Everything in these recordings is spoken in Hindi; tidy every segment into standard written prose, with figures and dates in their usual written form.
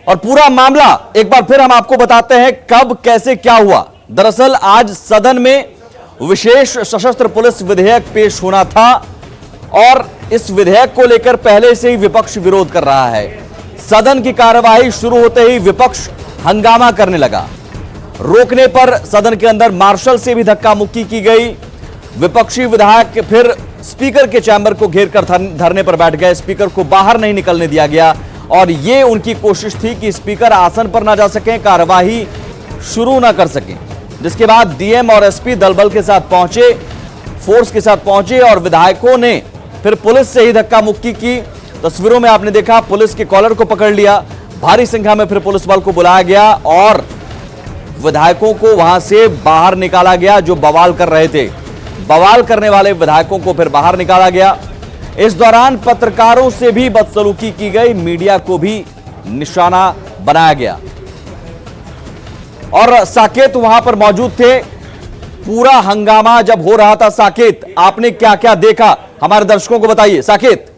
और पूरा मामला एक बार फिर हम आपको बताते हैं कब कैसे क्या हुआ। दरअसल आज सदन में विशेष सशस्त्र पुलिस विधेयक पेश होना था और इस विधेयक को लेकर पहले से ही विपक्ष विरोध कर रहा है। सदन की कार्यवाही शुरू होते ही विपक्ष हंगामा करने लगा। रोकने पर सदन के अंदर मार्शल से भी धक्का मुक्की की गई। विपक्षी विधायक फिर स्पीकर के चैम्बर को घेर कर धरने पर बैठ गए। स्पीकर को बाहर नहीं निकलने दिया गया और यह उनकी कोशिश थी कि स्पीकर आसन पर ना जा सकें, कार्यवाही शुरू ना कर सकें। जिसके बाद डीएम और एसपी दल बल के साथ पहुंचे, फोर्स के साथ पहुंचे और विधायकों ने फिर पुलिस से ही धक्का मुक्की की। तस्वीरों में आपने देखा पुलिस के कॉलर को पकड़ लिया। भारी संख्या में फिर पुलिस बल को बुलाया गया और विधायकों को वहां से बाहर निकाला गया जो बवाल कर रहे थे। बवाल करने वाले विधायकों को फिर बाहर निकाला गया। इस दौरान पत्रकारों से भी बदसलूकी की गई, मीडिया को भी निशाना बनाया गया और साकेत वहां पर मौजूद थे। पूरा हंगामा जब हो रहा था, साकेत आपने क्या क्या देखा हमारे दर्शकों को बताइए। साकेत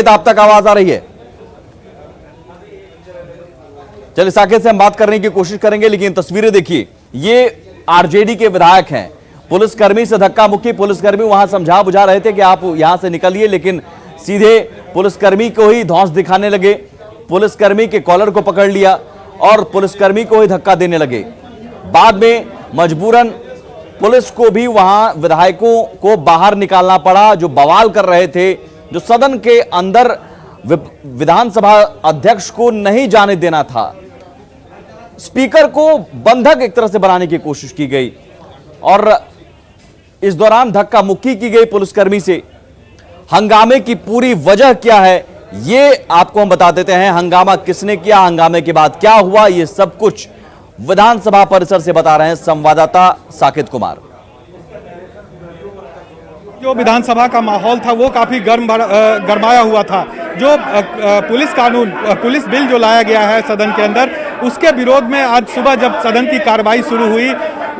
आप तक आवाज आ रही है? चलिए साकेत से हम बात करने की कोशिश करेंगे, लेकिन तस्वीरें देखिए। ये आरजेडी के विधायक हैं। पुलिसकर्मी से धक्का मुक्की। पुलिसकर्मी वहां समझा बुझा रहे थे कि आप यहां से निकलिए, लेकिन सीधे पुलिसकर्मी को ही धौंस दिखाने लगे। पुलिसकर्मी के कॉलर को पकड़ लिया और पुलिसकर्मी को ही धक्का देने लगे। बाद में मजबूरन पुलिस को भी वहां विधायकों को बाहर निकालना पड़ा जो बवाल कर रहे थे, जो सदन के अंदर विधानसभा अध्यक्ष को नहीं जाने देना था। स्पीकर को बंधक एक तरह से बनाने की कोशिश की गई और इस दौरान धक्का मुक्की की गई पुलिसकर्मी से। हंगामे की पूरी वजह क्या है ये आपको हम बता देते हैं। हंगामा किसने किया, हंगामे के बाद क्या हुआ, ये सब कुछ विधानसभा परिसर से बता रहे हैं संवाददाता साकेत कुमार। जो विधानसभा का माहौल था वो काफी गरमाया हुआ था। जो पुलिस बिल जो लाया गया है सदन के अंदर, उसके विरोध में आज सुबह जब सदन की कार्रवाई शुरू हुई,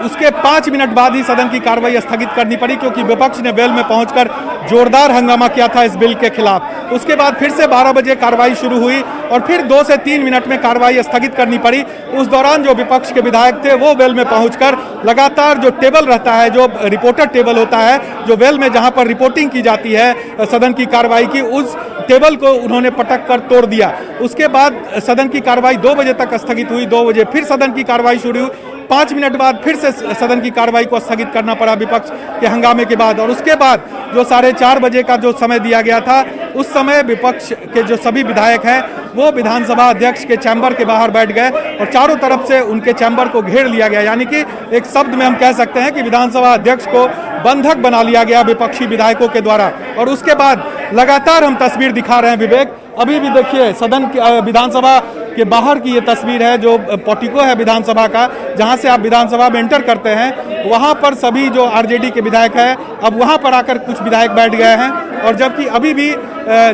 उसके 5 मिनट बाद ही सदन की कार्रवाई स्थगित करनी पड़ी, क्योंकि विपक्ष ने वेल में पहुंचकर जोरदार हंगामा किया था इस बिल के खिलाफ। उसके बाद फिर से 12 बजे कार्रवाई शुरू हुई और फिर 2 से 3 मिनट में कार्रवाई स्थगित करनी पड़ी। उस दौरान जो विपक्ष के विधायक थे वो वेल में पहुंचकर लगातार जो टेबल रहता है, जो रिपोर्टर टेबल होता है, जो वेल में जहां पर रिपोर्टिंग की जाती है सदन की कार्रवाई की, उस टेबल को उन्होंने पटक कर तोड़ दिया। उसके बाद सदन की कार्रवाई 2 बजे तक स्थगित हुई। 2 बजे फिर सदन की कार्रवाई शुरू हुई। 5 मिनट बाद फिर से सदन की कार्रवाई को स्थगित करना पड़ा विपक्ष के हंगामे के बाद। और उसके बाद जो 4:30 बजे का जो समय दिया गया था, उस समय विपक्ष के जो सभी विधायक हैं वो विधानसभा अध्यक्ष के चैम्बर के बाहर बैठ गए और चारों तरफ से उनके चैम्बर को घेर लिया गया। यानी कि एक शब्द में हम कह सकते हैं कि विधानसभा अध्यक्ष को बंधक बना लिया गया विपक्षी विधायकों के द्वारा। और उसके बाद लगातार हम तस्वीर दिखा रहे हैं विवेक, अभी भी देखिए सदन की विधानसभा के बाहर की ये तस्वीर है, जो पोर्टिको है विधानसभा का, जहां से आप विधानसभा में एंटर करते हैं। वहां पर सभी जो आरजेडी के विधायक हैं अब वहां पर आकर कुछ विधायक बैठ गए हैं। और जबकि अभी भी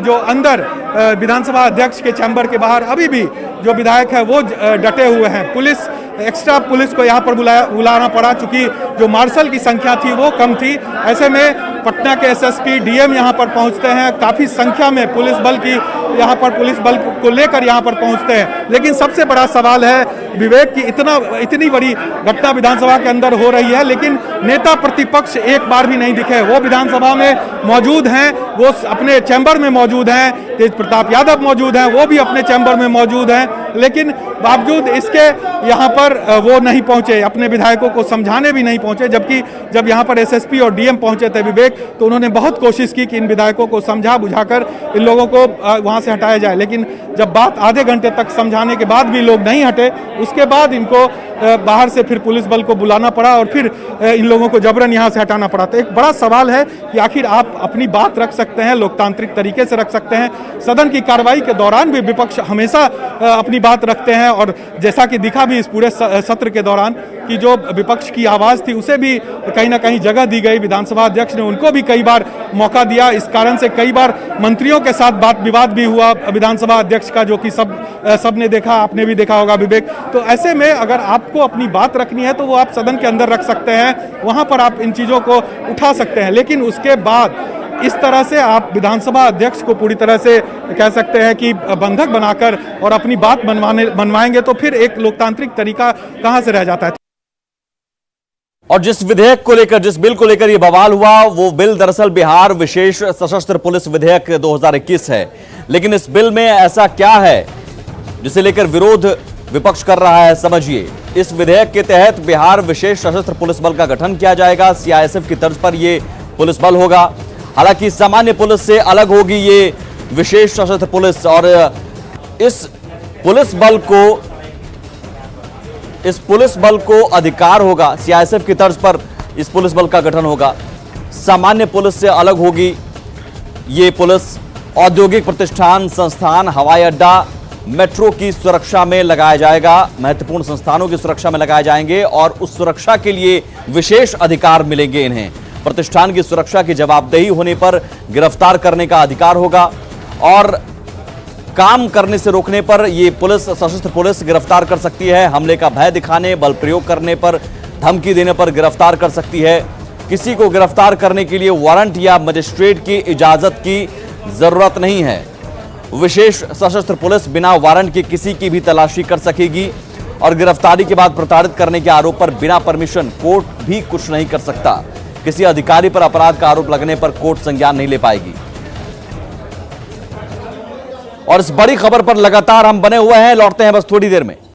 जो अंदर विधानसभा अध्यक्ष के चैम्बर के बाहर अभी भी जो विधायक है वो डटे हुए हैं। एक्स्ट्रा पुलिस को यहाँ पर बुलाना पड़ा, चूंकि जो मार्शल की संख्या थी वो कम थी। ऐसे में पटना के एसएसपी डीएम यहाँ पर पहुँचते हैं, काफ़ी संख्या में पुलिस बल को लेकर यहाँ पर पहुँचते हैं। लेकिन सबसे बड़ा सवाल है विवेक की इतनी बड़ी घटना विधानसभा के अंदर हो रही है, लेकिन नेता प्रतिपक्ष एक बार भी नहीं दिखे। वो विधानसभा में मौजूद हैं, वो अपने चैम्बर में मौजूद हैं। तेज प्रताप यादव मौजूद हैं, वो भी अपने चैम्बर में मौजूद हैं, लेकिन बावजूद इसके यहाँ पर वो नहीं पहुंचे, अपने विधायकों को समझाने भी नहीं पहुंचे। जबकि जब यहाँ पर एसएसपी और डीएम पहुंचे थे विवेक, तो उन्होंने बहुत कोशिश की कि इन विधायकों को समझा बुझाकर इन लोगों को वहाँ से हटाया जाए। लेकिन जब बात आधे घंटे तक समझाने के बाद भी लोग नहीं हटे, उसके बाद इनको बाहर से फिर पुलिस बल को बुलाना पड़ा और फिर इन लोगों को जबरन यहाँ से हटाना पड़ा। तो एक बड़ा सवाल है कि आखिर आप अपनी बात रख सकते हैं, लोकतांत्रिक तरीके से रख सकते हैं। सदन की कार्रवाई के दौरान भी विपक्ष हमेशा अपनी बात रखते हैं और जैसा कि दिखा भी इस पूरे सत्र के दौरान कि जो विपक्ष की आवाज़ थी उसे भी कहीं ना कहीं जगह दी गई। विधानसभा अध्यक्ष ने उनको भी कई बार मौका दिया। इस कारण से कई बार मंत्रियों के साथ बात विवाद भी हुआ विधानसभा अध्यक्ष का, जो कि सब ने देखा, आपने भी देखा होगा विवेक। तो ऐसे में अगर आपको अपनी बात रखनी है तो वो आप सदन के अंदर रख सकते हैं, वहाँ पर आप इन चीज़ों को उठा सकते हैं। लेकिन उसके बाद इस तरह से आप विधानसभा अध्यक्ष को पूरी तरह से कह सकते हैं कि बंधक बनाकर और अपनी बात मनवाएंगे तो फिर एक लोकतांत्रिक तरीका कहां से रह जाता है। और जिस विधेयक को लेकर, जिस बिल को लेकर यह बवाल हुआ, वो बिल दरअसल बिहार विशेष सशस्त्र पुलिस विधेयक 2021 है। लेकिन इस बिल में ऐसा क्या है जिसे लेकर विरोध विपक्ष कर रहा है, समझिए। इस विधेयक के तहत बिहार विशेष सशस्त्र पुलिस बल का गठन किया जाएगा। सीआईएसएफ की तर्ज पर यह पुलिस बल होगा। हालांकि सामान्य पुलिस से अलग होगी ये विशेष सशस्त्र पुलिस, और इस पुलिस बल को अधिकार होगा, सीआईएसएफ की तर्ज पर इस पुलिस बल का गठन होगा। सामान्य पुलिस से अलग होगी ये पुलिस। औद्योगिक प्रतिष्ठान, संस्थान, हवाई अड्डा, मेट्रो की सुरक्षा में लगाया जाएगा, महत्वपूर्ण संस्थानों की सुरक्षा में लगाए जाएंगे और उस सुरक्षा के लिए विशेष अधिकार मिलेंगे इन्हें। प्रतिष्ठान की सुरक्षा की जवाबदेही होने पर गिरफ्तार करने का अधिकार होगा और काम करने से रोकने पर यह पुलिस, सशस्त्र पुलिस गिरफ्तार कर सकती है। हमले का भय दिखाने, बल प्रयोग करने पर, धमकी देने पर गिरफ्तार कर सकती है। किसी को गिरफ्तार करने के लिए वारंट या मजिस्ट्रेट की इजाजत की जरूरत नहीं है। विशेष सशस्त्र पुलिस बिना वारंट के किसी की भी तलाशी कर सकेगी और गिरफ्तारी के बाद प्रताड़ित करने के आरोप पर बिना परमिशन कोर्ट भी कुछ नहीं कर सकता। किसी अधिकारी पर अपराध का आरोप लगने पर कोर्ट संज्ञान नहीं ले पाएगी। और इस बड़ी खबर पर लगातार हम बने हुए हैं, लौटते हैं बस थोड़ी देर में।